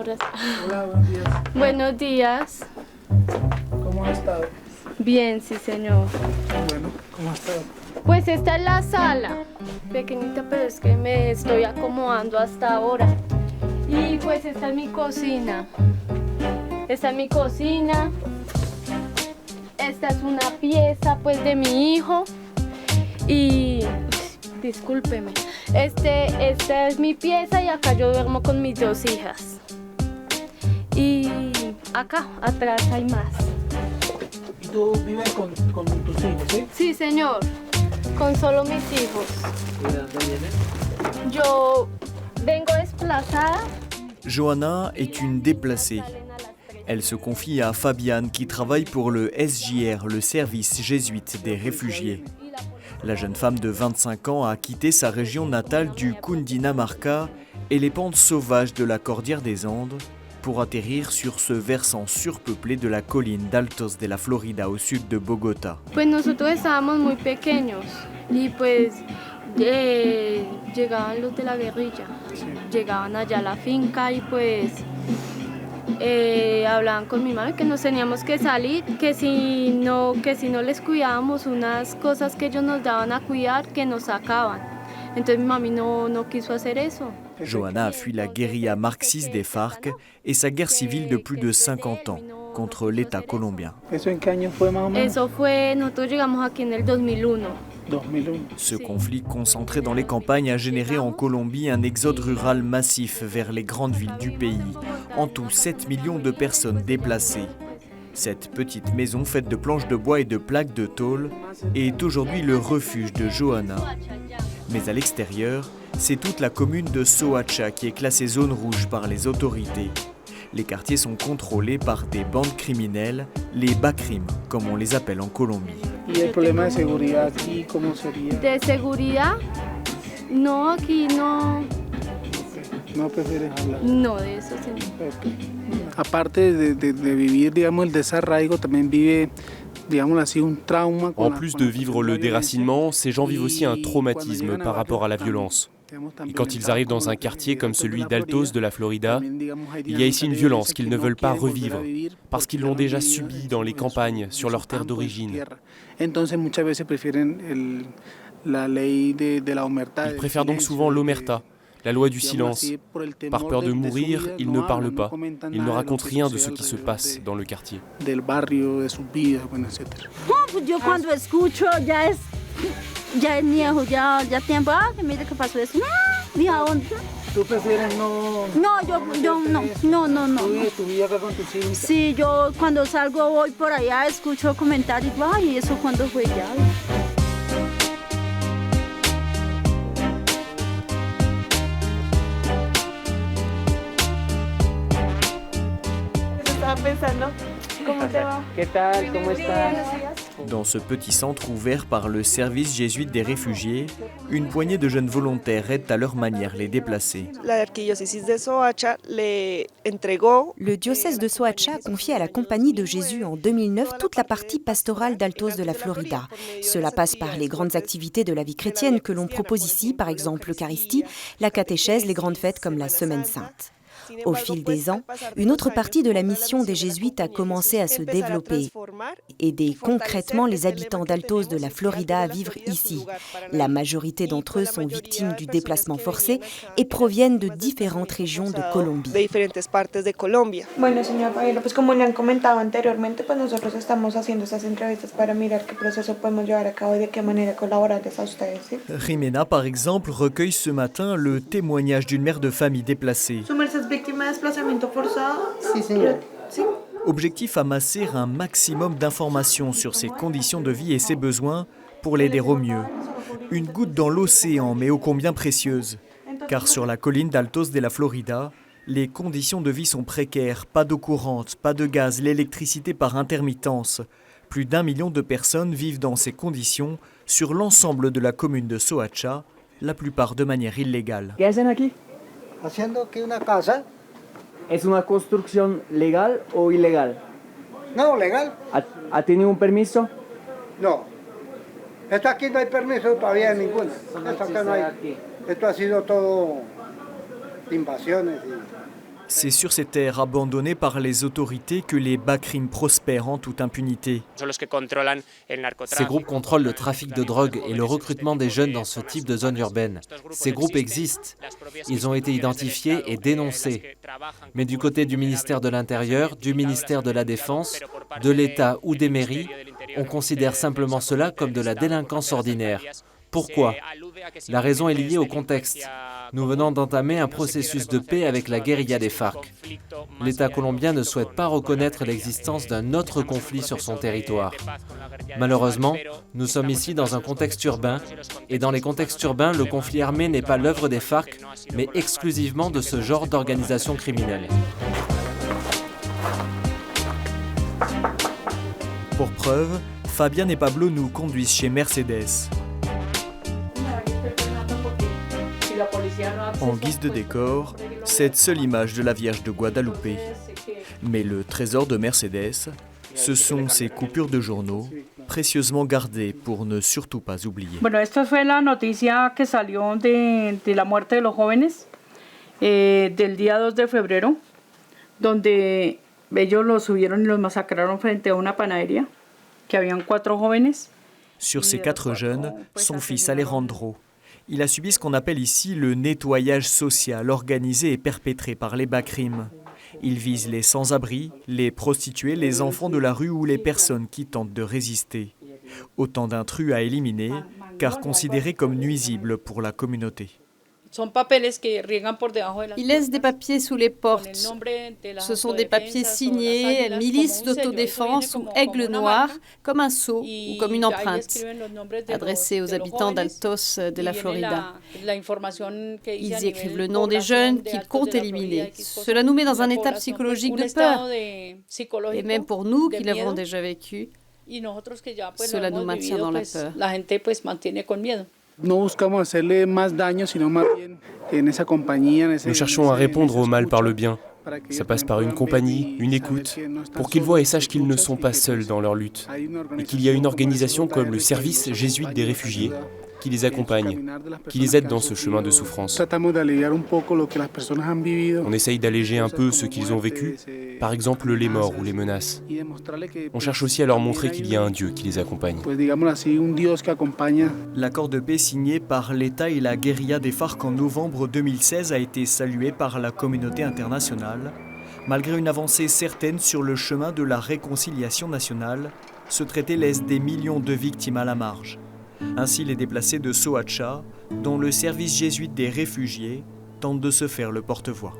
gracias. Hola, buenos días. Buenos días. ¿Cómo has estado? Bien, sí, señor. Bueno, ¿cómo has estado? Pues esta es la sala. Pequeñita, pero es que me estoy acomodando hasta ahora. Y pues esta es mi cocina. Esta es mi cocina. Esta es una pieza pues de mi hijo. Y discúlpeme. Esta es mi pieza y acá yo duermo con mis dos hijas. Y acá atrás hay más. ¿Y tú vives con tus hijos, sí? Sí, señor. Con solo mis hijos. ¿Y de dónde vienes? Yo vengo desplazada. Johanna est une déplacée. Elle se confie à Fabiane qui travaille pour le SJR, le service jésuite des réfugiés. La jeune femme de 25 ans a quitté sa région natale du Cundinamarca et les pentes sauvages de la cordillère des Andes pour atterrir sur ce versant surpeuplé de la colline d'Altos de la Florida au sud de Bogotá. Pues nosotros estábamos muy pequeños y pues llegaban los de la guerrilla, llegaban allá a la finca y pues hablaban con mi madre que nos teníamos que salir, que si no les cuidábamos unas cosas que ellos nos daban a cuidar, que nos sacaban. Entonces mi mami no quiso hacer eso. Johanna a fui la guérilla marxiste des FARC et sa guerre civile de plus de 50 ans contre l'État colombien. ¿Eso en qué año fue más o menos? Eso fue, nosotros llegamos aquí en el 2001. 2001. Ce conflit concentré dans les campagnes a généré en Colombie un exode rural massif vers les grandes villes du pays. En tout, 7 millions de personnes déplacées. Cette petite maison faite de planches de bois et de plaques de tôle est aujourd'hui le refuge de Johanna. Mais à l'extérieur, c'est toute la commune de Soacha qui est classée zone rouge par les autorités. Les quartiers sont contrôlés par des bandes criminelles, les BACRIM, comme on les appelle en Colombie. ¿Y el problema de seguridad aquí cómo sería? ¿De seguridad? No, aquí no. No prefieres hablar. No, de eso sí. Ok. Aparte de vivir, digamos, el desarraigo, también vive, digamos así, un trauma. En plus de vivre le déracinement, ces gens vivent aussi un traumatisme par rapport à la violence. Et quand ils arrivent dans un quartier comme celui d'Altos de la Florida, il y a ici une violence qu'ils ne veulent pas revivre, parce qu'ils l'ont déjà subie dans les campagnes, sur leur terre d'origine. Ils préfèrent donc souvent l'omerta, la loi du silence. Par peur de mourir, ils ne parlent pas. Ils ne racontent rien de ce qui se passe dans le quartier. Yo cuando escucho ya es viejo, ya tiempo, que mire que pasó eso. Mira, ¿dónde? ¿Tú prefieres no? No, yo no. ¿Tú vives tu vida acá con tus hijos? Sí, yo cuando salgo voy por allá, escucho comentarios, ay, ¿eso cuándo fue ya? Estaba pensando, ¿cómo te va? ¿Qué tal? ¿Cómo estás? Dans ce petit centre ouvert par le service jésuite des réfugiés, une poignée de jeunes volontaires aident à leur manière les déplacés. Le diocèse de Soacha a confié à la Compagnie de Jésus en 2009 toute la partie pastorale d'Altos de la Florida. Cela passe par les grandes activités de la vie chrétienne que l'on propose ici, par exemple l'Eucharistie, la catéchèse, les grandes fêtes comme la Semaine Sainte. Au fil des ans, une autre partie de la mission des jésuites a commencé à se développer, aider concrètement les habitants d'Altos de la Florida à vivre ici. La majorité d'entre eux sont victimes du déplacement forcé et proviennent de différentes régions de Colombie. Bueno, señor Fabiano, pues como le han comentado anteriormente, pues nosotros estamos haciendo estas entrevistas para mirar qué proceso podemos llevar a cabo y de qué manera colaborarles a ustedes, ¿sí? Jimena, par exemple, recueille ce matin le témoignage d'une mère de famille déplacée. ¿Su merced es víctima de desplazamiento forzado? Sí, señor. ¿Sí? Objectif amasser un maximum d'informations sur ses conditions de vie et ses besoins pour l'aider au mieux. Une goutte dans l'océan, mais ô combien précieuse. Car sur la colline d'Altos de la Florida, les conditions de vie sont précaires, pas d'eau courante, pas de gaz, l'électricité par intermittence. Plus d'1 million de personnes vivent dans ces conditions sur l'ensemble de la commune de Soacha, la plupart de manière illégale. ¿Qué hacen aquí? Haciendo aquí una casa. ¿Es una construcción legal o ilegal? No, legal. ¿Ha tenido un permiso? No. Esto aquí no hay permiso todavía ninguno. Esto acá no hay. Esto ha sido todo invasiones. C'est sur ces terres abandonnées par les autorités que les Bakrim prospèrent en toute impunité. Ces groupes contrôlent le trafic de drogue et le recrutement des jeunes dans ce type de zone urbaine. Ces groupes existent. Ils ont été identifiés et dénoncés. Mais du côté du ministère de l'Intérieur, du ministère de la Défense, de l'État ou des mairies, on considère simplement cela comme de la délinquance ordinaire. Pourquoi ? La raison est liée au contexte. Nous venons d'entamer un processus de paix avec la guérilla des FARC. L'État colombien ne souhaite pas reconnaître l'existence d'un autre conflit sur son territoire. Malheureusement, nous sommes ici dans un contexte urbain, et dans les contextes urbains, le conflit armé n'est pas l'œuvre des FARC, mais exclusivement de ce genre d'organisation criminelle. Pour preuve, Fabian et Pablo nous conduisent chez Mercedes. En guise de décor, cette seule image de la Vierge de Guadalupe. Mais le trésor de Mercedes, ce sont ces coupures de journaux, précieusement gardées pour ne surtout pas oublier. Bueno, esta fue la noticia que salió de la muerte de los jóvenes del día 2 de febrero, donde ellos los subieron y los masacraron frente a una panadería, que habían 4 jóvenes. Sur ces 4 jeunes, son fils Alejandro. Il a subi ce qu'on appelle ici le nettoyage social organisé et perpétré par les Bakrim. Il vise les sans-abri, les prostituées, les enfants de la rue ou les personnes qui tentent de résister. Autant d'intrus à éliminer, car considérés comme nuisibles pour la communauté. Ils laissent des papiers sous les portes. Ce sont des papiers signés Milice d'autodéfense ou Aigle Noir, comme un sceau ou comme une empreinte, adressés aux habitants d'Altos de la Florida. Ils y écrivent le nom des jeunes qu'ils comptent éliminer. Cela nous met dans un état psychologique de peur. Et même pour nous qui l'avons déjà vécu, cela nous maintient dans la peur. Nous cherchons à répondre au mal par le bien. Ça passe par une compagnie, une écoute, pour qu'ils voient et sachent qu'ils ne sont pas seuls dans leur lutte, et qu'il y a une organisation comme le service jésuite des réfugiés qui les accompagne, qui les aide dans ce chemin de souffrance. On essaye d'alléger un peu ce qu'ils ont vécu, par exemple les morts ou les menaces. On cherche aussi à leur montrer qu'il y a un Dieu qui les accompagne. L'accord de paix signé par l'État et la guérilla des FARC en novembre 2016 a été salué par la communauté internationale. Malgré une avancée certaine sur le chemin de la réconciliation nationale, ce traité laisse des millions de victimes à la marge. Ainsi, les déplacés de Soacha, dont le service jésuite des réfugiés, tentent de se faire le porte-voix.